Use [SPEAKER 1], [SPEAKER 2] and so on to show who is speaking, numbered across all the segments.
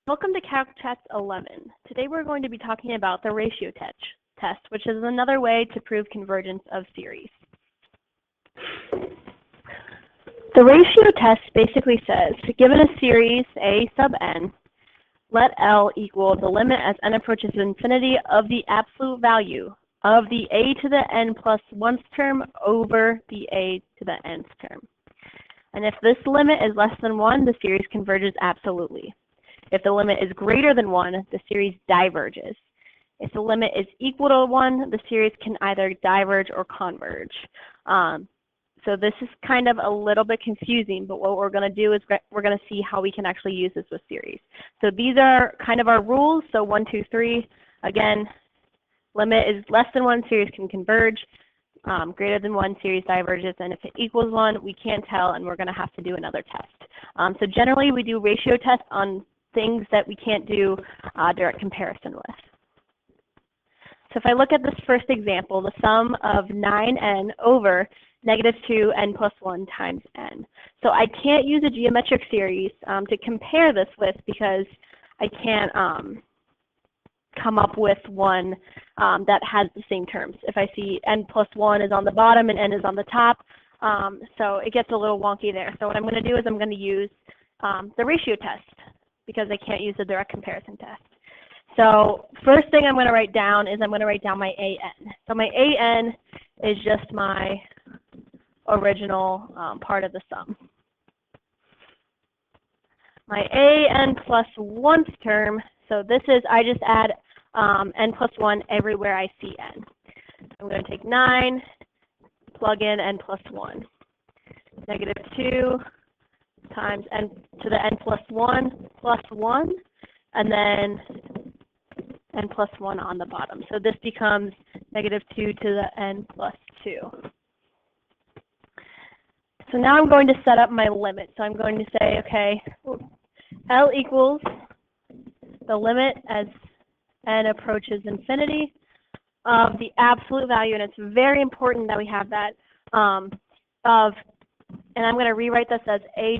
[SPEAKER 1] Welcome to Calc Chats 11. Today we're going to be talking about the ratio test, which is another way to prove convergence of series. The ratio test basically says, given a series A sub n, let L equal the limit as n approaches infinity of the absolute value of the a to the n plus 1th term over the a to the nth term. And if this limit is less than 1, the series converges absolutely. If the limit is greater than 1, the series diverges. If the limit is equal to 1, the series can either diverge or converge. So this is kind of a little bit confusing, but what we're going to do is we're going to see how we can actually use this with series. So these are kind of our rules. So 1, 2, 3. Again, limit is less than 1, series can converge. Greater than 1, series diverges, and if it equals 1, we can't tell, and we're going to have to do another test. So generally, we do ratio tests on things that we can't do direct comparison with. So if I look at this first example, the sum of 9n over negative 2n plus 1 times n. So I can't use a geometric series to compare this with because I can't come up with one that has the same terms. If I see n plus 1 is on the bottom and n is on the top, so it gets a little wonky there. So what I'm going to do is I'm going to use the ratio test because I can't use the direct comparison test. So first thing I'm going to write down is I'm going to write down my an. So my an is just my original part of the sum. My an plus 1th term, so this is, I just add n plus 1 everywhere I see n. I'm going to take 9, plug in n plus 1. Negative 2 times n to the n plus 1, and then n plus 1 on the bottom. So this becomes negative 2 to the n plus 2. So now I'm going to set up my limit. So I'm going to say, okay, L equals the limit as n approaches infinity of the absolute value, and it's very important that we have that, and I'm going to rewrite this as a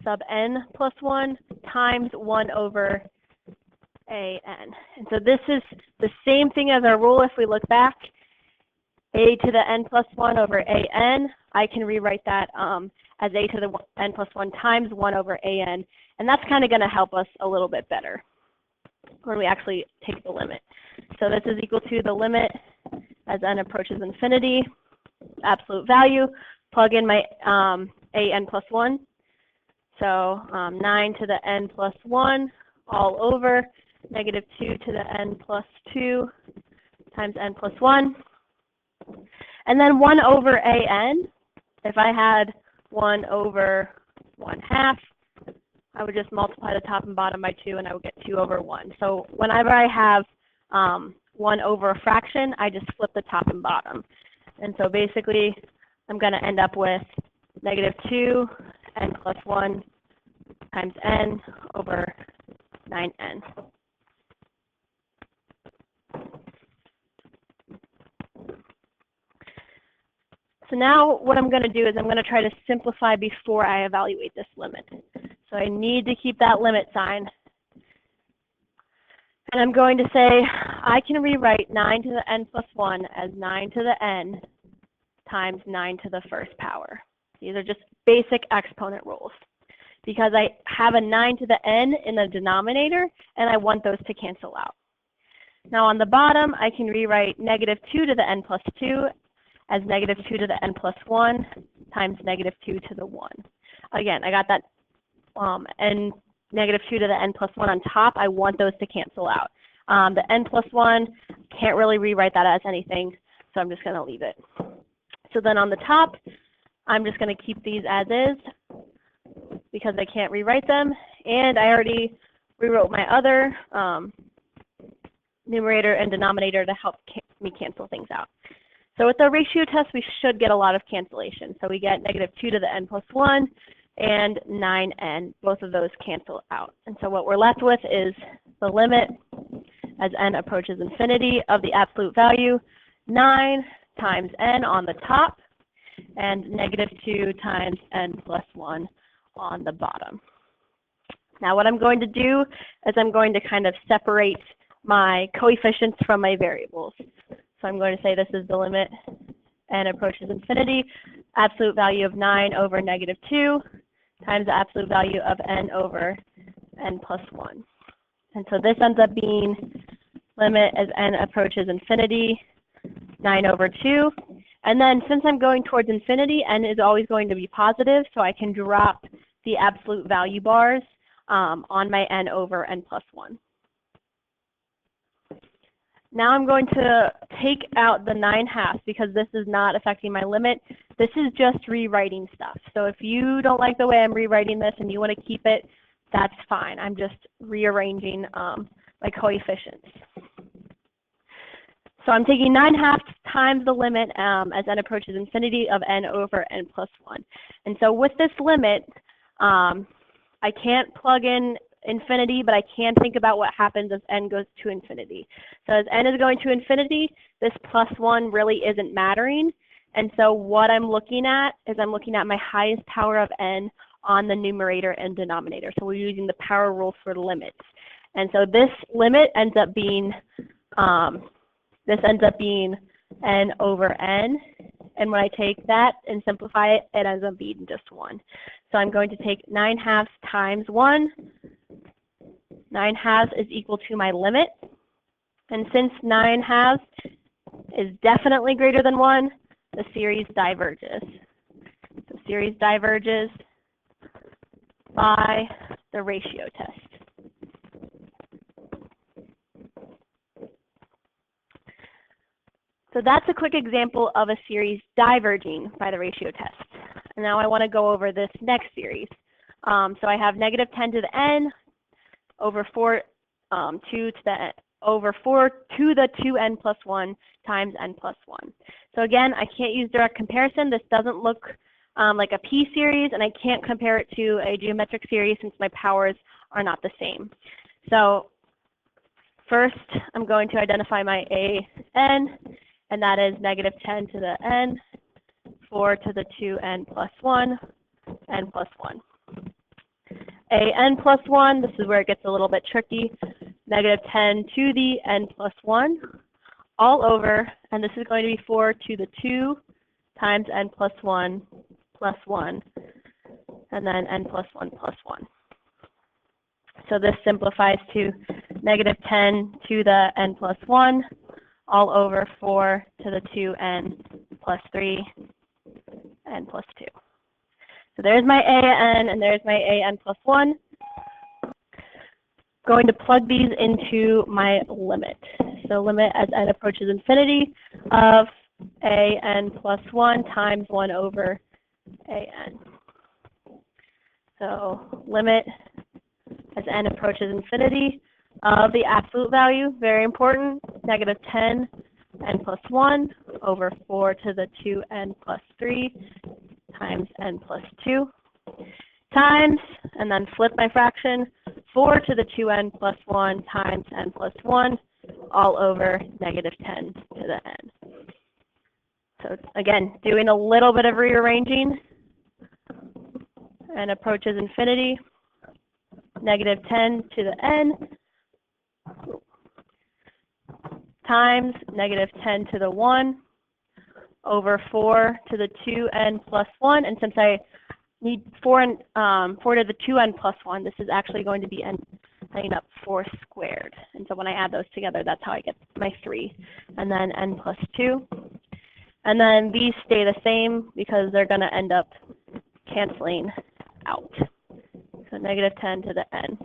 [SPEAKER 1] sub n plus 1 times 1 over a n. And so this is the same thing as our rule if we look back. A to the n plus 1 over a n, I can rewrite that as a to the n plus 1 times 1 over a n, and that's kind of going to help us a little bit better when we actually take the limit. So this is equal to the limit as n approaches infinity, absolute value, plug in my a n plus 1. So 9 to the n plus 1 all over negative 2 to the n plus 2 times n plus 1. And then 1 over a n, if I had 1 over 1/2, I would just multiply the top and bottom by 2, and I would get 2 over 1. So whenever I have 1 over a fraction, I just flip the top and bottom. And so basically, I'm going to end up with negative 2 n plus 1 times n over 9n. So now what I'm going to do is I'm going to try to simplify before I evaluate this limit. So I need to keep that limit sign. And I'm going to say I can rewrite 9 to the n plus 1 as 9 to the n times 9 to the 1st power. These are just basic exponent rules because I have a 9 to the n in the denominator, and I want those to cancel out. Now on the bottom, I can rewrite negative 2 to the n plus 2 as negative 2 to the n plus 1 times negative 2 to the 1. Again, I got that and negative 2 to the n plus 1 on top. I want those to cancel out. The n plus 1, can't really rewrite that as anything, so I'm just going to leave it. So then on the top, I'm just going to keep these as is because I can't rewrite them, and I already rewrote my other numerator and denominator to help me cancel things out. So with the ratio test, we should get a lot of cancellation. So we get negative 2 to the n plus 1 and 9n. Both of those cancel out. And so what we're left with is the limit as n approaches infinity of the absolute value, 9 times n on the top, and negative 2 times n plus 1 on the bottom. Now what I'm going to do is I'm going to kind of separate my coefficients from my variables. So I'm going to say this is the limit n approaches infinity, absolute value of 9 over negative 2 times the absolute value of n over n plus 1. And so this ends up being limit as n approaches infinity, 9 over 2. And then since I'm going towards infinity, n is always going to be positive, so I can drop the absolute value bars on my n over n plus 1. Now I'm going to take out the 9/2 because this is not affecting my limit. This is just rewriting stuff. So if you don't like the way I'm rewriting this and you want to keep it, that's fine. I'm just rearranging my coefficients. So I'm taking 9/2 times the limit as n approaches infinity of n over n plus 1. And so with this limit, I can't plug in infinity, but I can think about what happens as n goes to infinity. So as n is going to infinity, this plus 1 really isn't mattering. And so what I'm looking at is I'm looking at my highest power of n on the numerator and denominator. So we're using the power rules for limits. And so this limit ends up being n over n. And when I take that and simplify it, it ends up being just 1. So I'm going to take 9/2 times 1. 9/2 is equal to my limit. And since 9/2 is definitely greater than 1, the series diverges. The series diverges by the ratio test. So that's a quick example of a series diverging by the ratio test. And now I want to go over this next series. So I have negative 10 to the n over 4 over 4 to the 2n plus 1 times n plus 1. So again, I can't use direct comparison. This doesn't look like a p series, and I can't compare it to a geometric series since my powers are not the same. So first, I'm going to identify my a n, and that is negative 10 to the n, 4 to the 2n plus 1, n plus 1. A n plus 1, this is where it gets a little bit tricky, negative 10 to the n plus 1, all over, and this is going to be 4 to the 2 times n plus 1, and then n plus 1 plus 1. So this simplifies to negative 10 to the n plus 1, all over 4 to the 2n plus 3, n plus 2. So there's my a n, and there's my a n plus 1. Going to plug these into my limit. So limit as n approaches infinity of a n plus 1 times 1 over a n. So limit as n approaches infinity of the absolute value, very important, negative 10 n plus 1 over 4 to the 2n plus 3 times n plus 2 times, and then flip my fraction, 4 to the 2n plus 1 times n plus 1, all over negative 10 to the n. So again, doing a little bit of rearranging, n approaches infinity, negative 10 to the n, times negative 10 to the 1, over 4 to the 2n plus 1, and since I need 4 to the 2n plus 1, this is actually going to be ending up 4 squared. And so when I add those together, that's how I get my 3. And then n plus 2. And then these stay the same because they're going to end up canceling out. So negative 10 to the n.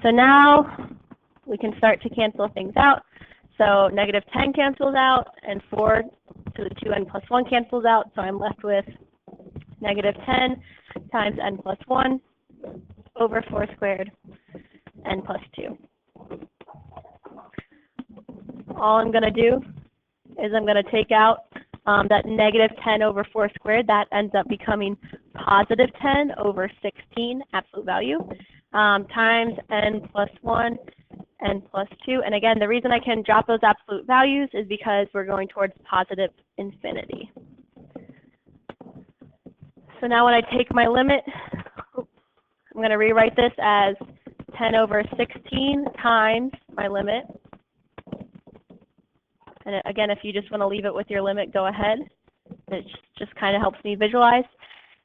[SPEAKER 1] So now we can start to cancel things out. So negative 10 cancels out, and 4 to the 2n plus 1 cancels out. So I'm left with negative 10 times n plus 1 over 4 squared, n plus 2. All I'm going to do is I'm going to take out that negative 10 over 4 squared. That ends up becoming positive 10 over 16, absolute value, times n plus 1, n plus 2. And again, the reason I can drop those absolute values is because we're going towards positive infinity. So now when I take my limit, I'm going to rewrite this as 10 over 16 times my limit. And again, if you just want to leave it with your limit, go ahead. It just kind of helps me visualize.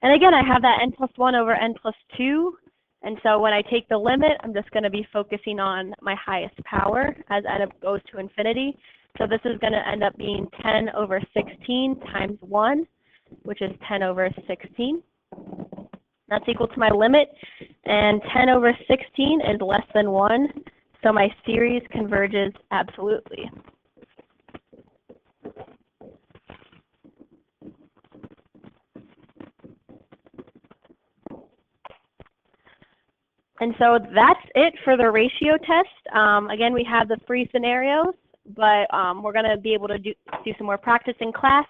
[SPEAKER 1] And again, I have that n plus 1 over n plus 2. And so when I take the limit, I'm just going to be focusing on my highest power as n goes to infinity. So this is going to end up being 10 over 16 times 1, which is 10 over 16. That's equal to my limit. And 10 over 16 is less than 1. So my series converges absolutely. And so that's it for the ratio test. Again, we have the 3 scenarios, but we're going to be able to do some more practice in class.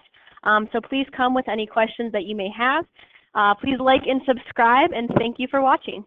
[SPEAKER 1] So please come with any questions that you may have. Please like and subscribe, and thank you for watching.